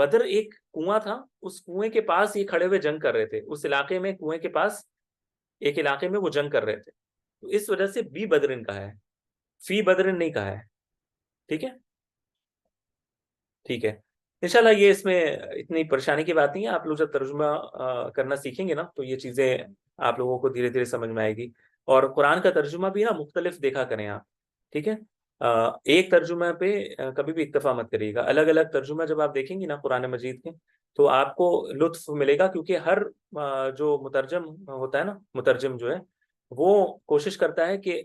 बदर एक कुआं था, उस कुएं के पास ये खड़े हुए जंग कर रहे थे, उस इलाके में कुएं के पास एक इलाके में वो जंग कर रहे थे, तो इस वजह से बी बदरिन कहा है, फी बदरिन नहीं कहा है। ठीक है, ठीक है। इंशाल्लाह ये इसमें इतनी परेशानी की बात नहीं है, आप लोग जब तर्जुमा करना सीखेंगे ना तो ये चीज़ें आप लोगों को धीरे धीरे समझ में आएगी। और कुरान का तर्जुमा भी ना मुख्तलिफ देखा करें आप, ठीक है। एक तर्जुमा पे कभी भी इक्तफा मत करिएगा, अलग अलग तर्जुमा जब आप देखेंगे ना कुरान मजीद के तो आपको लुत्फ मिलेगा, क्योंकि हर जो मुतरजम होता है ना, मुतरजम जो है वो कोशिश करता है कि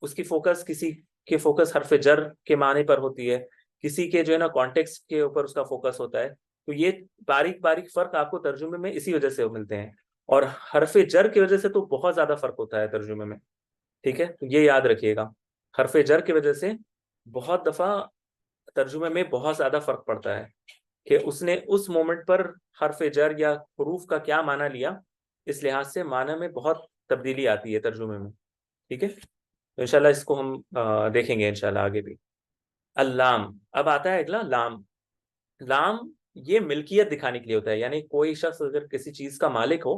उसकी फोकस, किसी के फोकस हरफ जर के माने पर होती है, किसी के जो है ना कॉन्टेक्स्ट के ऊपर उसका फोकस होता है। तो ये बारीक बारीक फर्क आपको तर्जुमे में इसी वजह से मिलते हैं, और हरफ जर की वजह से तो बहुत ज्यादा फर्क होता है तर्जुमे में। ठीक है, तो ये याद रखिएगा, हरफ जर की वजह से बहुत दफा तर्जुमे में बहुत ज्यादा फर्क पड़ता है कि उसने उस मोमेंट पर हरफ जर या हरूफ का क्या माना लिया, इस लिहाज से माना में बहुत तब्दीली आती है तर्जुमे में। ठीक है, तो इंशाल्लाह इसको हम देखेंगे इंशाल्लाह आगे भी। अल्लाम, अब आता है अगला लाम। लाम ये मिल्कियत दिखाने के लिए होता है, यानी कोई शख्स अगर किसी चीज का मालिक हो,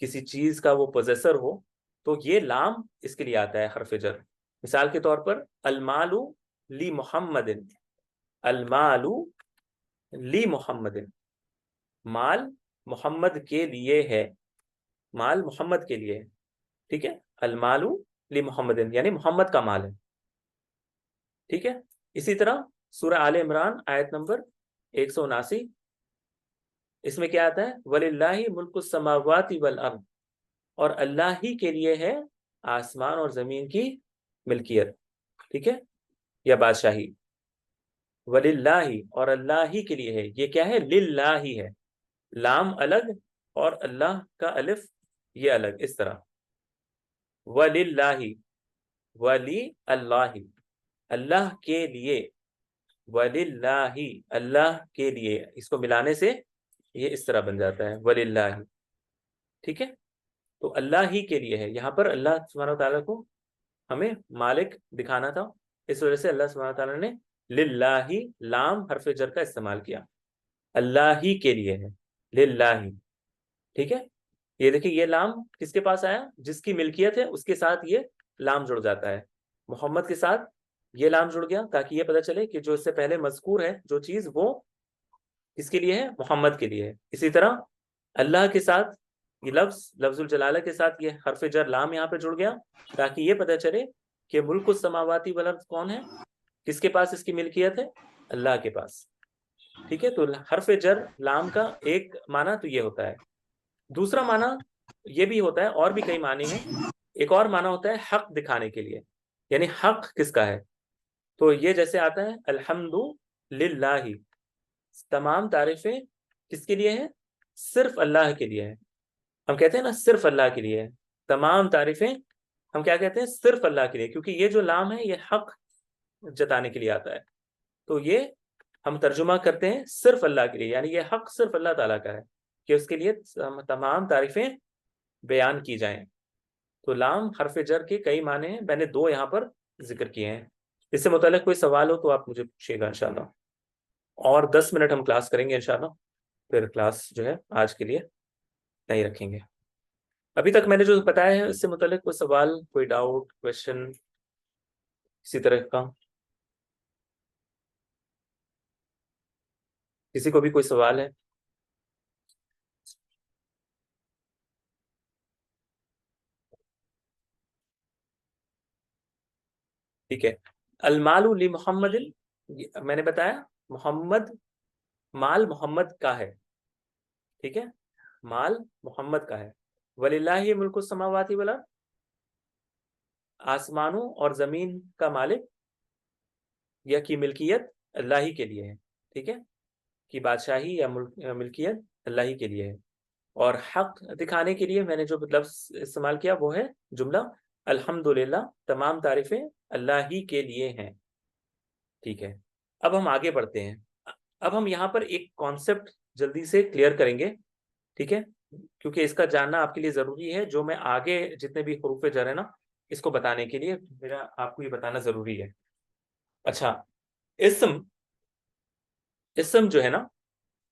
किसी चीज का वो पोजेसर हो, तो ये लाम इसके लिए आता है हरफ जर। मिसाल के तौर पर अलमालू ली मुहम्मदिन, अलमालू ली मुहम्मदिन, माल मोहम्मद के लिए है, माल मोहम्मद के लिए है। ठीक है, अलमालू ली मोहम्मदिन यानी मोहम्मद का माल है। ठीक है, इसी तरह सूरह आले इमरान आयत नंबर 179, इसमें क्या आता है, वलिल्लाहि मुल्कुस समावाति वल अर्द, और अल्लाह ही के लिए है आसमान और जमीन की मिल्कियत। ठीक है, या बादशाही, वलिल्लाहि और अल्लाह ही के लिए है, ये क्या है, लिल्लाही है, लाम अलग और अल्लाह का अलिफ ये अलग, इस तरह वलिल्लाही, वली अल्लाही, अल्लाह के लिए, वलिल्लाही अल्लाह के लिए, इसको मिलाने से ये इस तरह बन जाता है वलिल्लाही। ठीक है, तो अल्लाह ही के लिए है, यहाँ पर अल्लाह सुब्हानहू व तआला को हमें मालिक दिखाना था, इस वजह से अल्लाह सुब्हानहू व तआला ने लिल्लाही लाम हरफ जर का इस्तेमाल किया, अल्लाह ही के लिए है, लिल्लाही। ठीक है, ये देखिए ये लाम किसके पास आया, जिसकी मिल्कियत है उसके साथ ये लाम जुड़ जाता है, मोहम्मद के साथ ये लाम जुड़ गया, ताकि ये पता चले कि जो इससे पहले मज़कूर है जो चीज वो किसके लिए है, मोहम्मद के लिए है। इसी तरह अल्लाह के साथ ये लफ्जुल जलाला के साथ ये हरफ जर लाम यहाँ पे जुड़ गया, ताकि ये पता चले कि मुल्क समावाती वल अर्द कौन है, किसके पास इसकी मिल्कियत है, अल्लाह के पास। ठीक है, तो हरफ जर लाम का एक माना तो ये होता है। दूसरा माना ये भी होता है, और भी कई माने हैं, एक और माना होता है हक दिखाने के लिए, यानी हक किसका है, तो ये जैसे आता है अल्हम्दु लिल्लाही, तमाम तारीफें किसके लिए है, सिर्फ अल्लाह के लिए है। हम कहते हैं ना सिर्फ अल्लाह के लिए है, तमाम तारीफें हम क्या कहते हैं, सिर्फ अल्लाह के लिए, क्योंकि ये जो लाम है ये हक जताने के लिए आता है, तो ये हम तर्जुमा करते हैं सिर्फ अल्लाह के लिए, यानी ये हक सिर्फ अल्लाह ताला का है कि उसके लिए तमाम तारीफें बयान की जाएं। तो लाम हरफ जर के कई माने हैं, मैंने दो यहाँ पर जिक्र किए हैं। इससे मुताल्लिक़ कोई सवाल हो तो आप मुझे पूछिएगा इंशाल्लाह, और 10 मिनट हम क्लास करेंगे इंशाल्लाह, फिर क्लास जो है आज के लिए नहीं रखेंगे। अभी तक मैंने जो बताया है इससे मुताल्लिक़ कोई सवाल, कोई डाउट, क्वेश्चन किसी तरह का, किसी को भी कोई सवाल है? ठीक है, अलमालु ली मुहम्मदिन, मैंने बताया मोहम्मद, माल मोहम्मद का है। ठीक है, माल मोहम्मद का है। वलिल्लाहि मुल्कु समावाति वल अर्द, आसमानों और जमीन का मालिक या की मिल्कियत अल्लाह ही के लिए है। ठीक है, कि बादशाही या मिल्कियत अल्लाह ही के लिए है। और हक दिखाने के लिए मैंने जो लफ्ज इस्तेमाल किया वो है जुमला अल्हम्दुलिल्लाह, तमाम तारीफें अल्लाह ही के लिए हैं। ठीक है, अब हम आगे बढ़ते हैं। अब हम यहाँ पर एक कॉन्सेप्ट जल्दी से क्लियर करेंगे, ठीक है, क्योंकि इसका जानना आपके लिए जरूरी है, जो मैं आगे जितने भी हरूफ जर है ना इसको बताने के लिए मेरा आपको ये बताना जरूरी है। अच्छा, इसम, इसम जो है ना,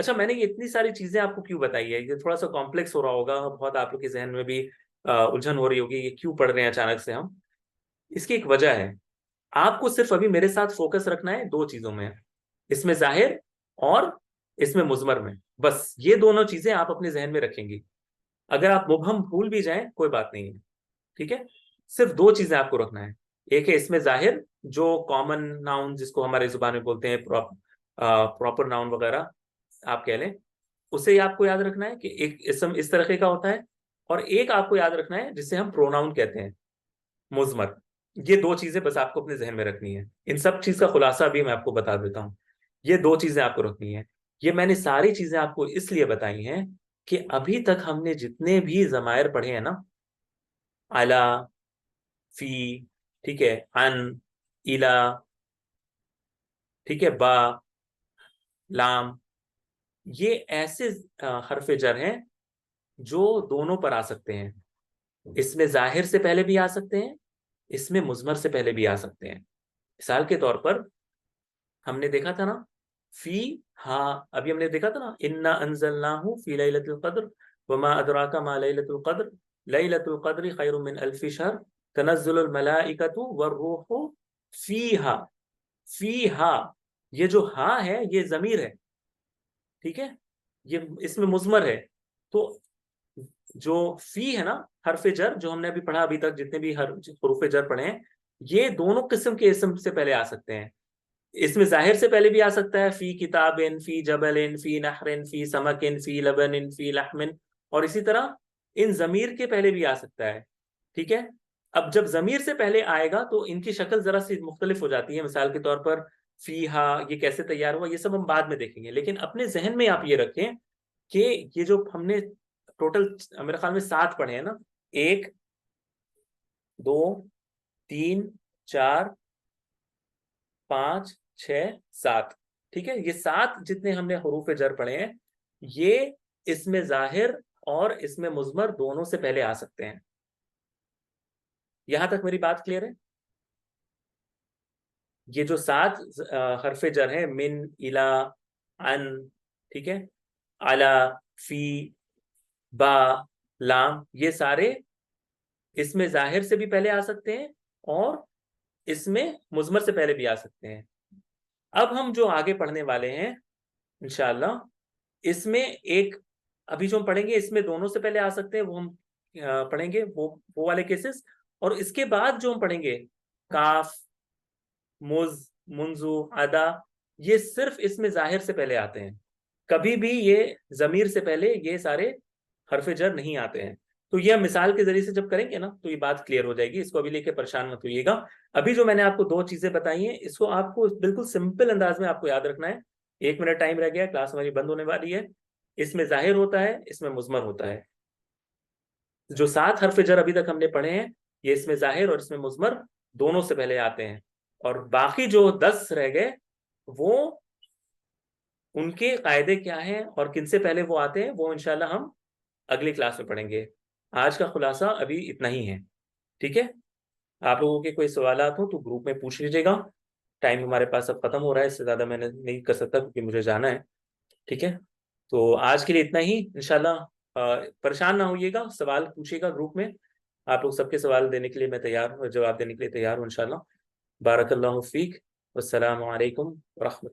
अच्छा, मैंने ये इतनी सारी चीजें आपको क्यों बताई है? ये थोड़ा सा कॉम्प्लेक्स हो रहा होगा, बहुत आप लोग के जहन में भी उलझन हो रही होगी, ये क्यों पढ़ रहे हैं अचानक से हम। इसकी एक वजह है, आपको सिर्फ अभी मेरे साथ फोकस रखना है दो चीजों में, इसमें जाहिर और इसमें मुजमर में। बस ये दोनों चीजें आप अपने जहन में रखेंगी। अगर आप मुबहम भूल भी जाएं कोई बात नहीं है, ठीक है। सिर्फ दो चीजें आपको रखना है, एक है इसमें जाहिर, जो कॉमन नाउन जिसको हमारे जुबान में बोलते हैं, प्रॉपर नाउन वगैरह आप कह लें, उसे आपको याद रखना है कि एक इसम इस तरह का होता है, और एक आपको याद रखना है जिसे हम प्रोनाउन कहते हैं, मुजमर। ये दो चीजें बस आपको अपने जहन में रखनी है। इन सब चीज का खुलासा भी मैं आपको बता देता हूँ। ये दो चीजें आपको रखनी है। ये मैंने सारी चीजें आपको इसलिए बताई हैं कि अभी तक हमने जितने भी जमायर पढ़े हैं ना, अला, फी, ठीक है, अन, इला, ठीक है, बा, लाम, ये ऐसे हरफ जर हैं जो दोनों पर आ सकते हैं। इसमें जाहिर से पहले भी आ सकते हैं, इसमें मुजमर से पहले भी आ सकते हैं। मिसाल के तौर पर हमने देखा था ना, फी हा, अभी हमने देखा था ना, इन्ना अंजलनाहु फी लैलतुल कद्र वमा अदराका मा लैलतुल कद्र लैलतुल कद्रि खैरुम मिन अल्फि शहर तनज़्ज़ुलुल मलाइकतु वर्रूहु फीहा। फीहा, ये जो हा है ये जमीर है, ठीक है, ये इसमें मुजमर है। तो जो फी है ना, हरफे जर जो हमने अभी पढ़ा, अभी तक जितने भी हुरूफे जर पढ़े हैं, ये दोनों किस्म के इसम से पहले आ सकते हैं। इसमें जाहिर से पहले भी आ सकता है, फी किताबिन, फी जबलिन, फी नहरिन, फी समकिन, फी लबनिन, फी लहमिन, और इसी तरह इन जमीर के पहले भी आ सकता है, ठीक है। अब जब जमीर से पहले आएगा तो इनकी शक्ल जरा सी मुख्तलिफ हो जाती है। मिसाल के तौर पर फीहा, ये कैसे तैयार हुआ, ये सब हम बाद में देखेंगे, लेकिन अपने जहन में आप ये रखें कि ये जो हमने टोटल मेरे ख्याल में 7 पढ़े हैं ना, 1 2 3 4 5 6 7, ठीक है, ये 7 जितने हमने हुरूफ जर पढ़े हैं, ये इसमें जाहिर और इसमें मुजमर दोनों से पहले आ सकते हैं। यहां तक मेरी बात क्लियर है? ये जो 7 हरफे जर हैं, मिन, इला, अन, ठीक है, अला, फी, बा, लाम, ये सारे इसमें जाहिर से भी पहले आ सकते हैं और इसमें मुजमर से पहले भी आ सकते हैं। अब हम जो आगे पढ़ने वाले हैं इंशाअल्लाह, इसमें एक, अभी जो हम पढ़ेंगे इसमें दोनों से पहले आ सकते हैं, वो हम पढ़ेंगे, वो वाले केसेस। और इसके बाद जो हम पढ़ेंगे, काफ, मुज, मुंजू, अदा, ये सिर्फ इसमें जाहिर से पहले आते हैं, कभी भी ये जमीर से पहले ये सारे हरफे जर नहीं आते हैं। तो ये हम मिसाल के जरिए से जब करेंगे ना तो ये बात क्लियर हो जाएगी, इसको अभी लेके परेशान मत होइएगा। अभी जो मैंने आपको 2 चीजें बताई हैं, इसको आपको बिल्कुल सिंपल अंदाज में आपको याद रखना है। 1 मिनट टाइम रह गया, क्लास हमारी बंद होने वाली है। इसमें जाहिर होता है, इसमें मुजमर होता है। जो 7 हरफ जर अभी तक हमने पढ़े हैं, ये इसमें जाहिर और इसमें मुजमर दोनों से पहले आते हैं। और बाकी जो 10 रह गए, वो उनके कायदे क्या हैं और किन से पहले वो आते हैं, वो इंशाल्लाह हम अगली क्लास में पढ़ेंगे। आज का खुलासा अभी इतना ही है, ठीक है। आप लोगों के कोई सवालात हो तो ग्रुप में पूछ लीजिएगा। टाइम हमारे पास अब खत्म हो रहा है, इससे ज़्यादा मैंने नहीं कर सकता क्योंकि मुझे जाना है, ठीक है। तो आज के लिए इतना ही इंशाल्लाह। परेशान ना होइएगा, सवाल पूछिएगा ग्रुप में। आप लोग सबके सवाल देने के लिए मैं तैयार, जवाब देने के लिए तैयार हूँ इंशाल्लाह। बारकल्लाहु फीक, वस्सलामु अलैकुम व रहमतुल्लाह।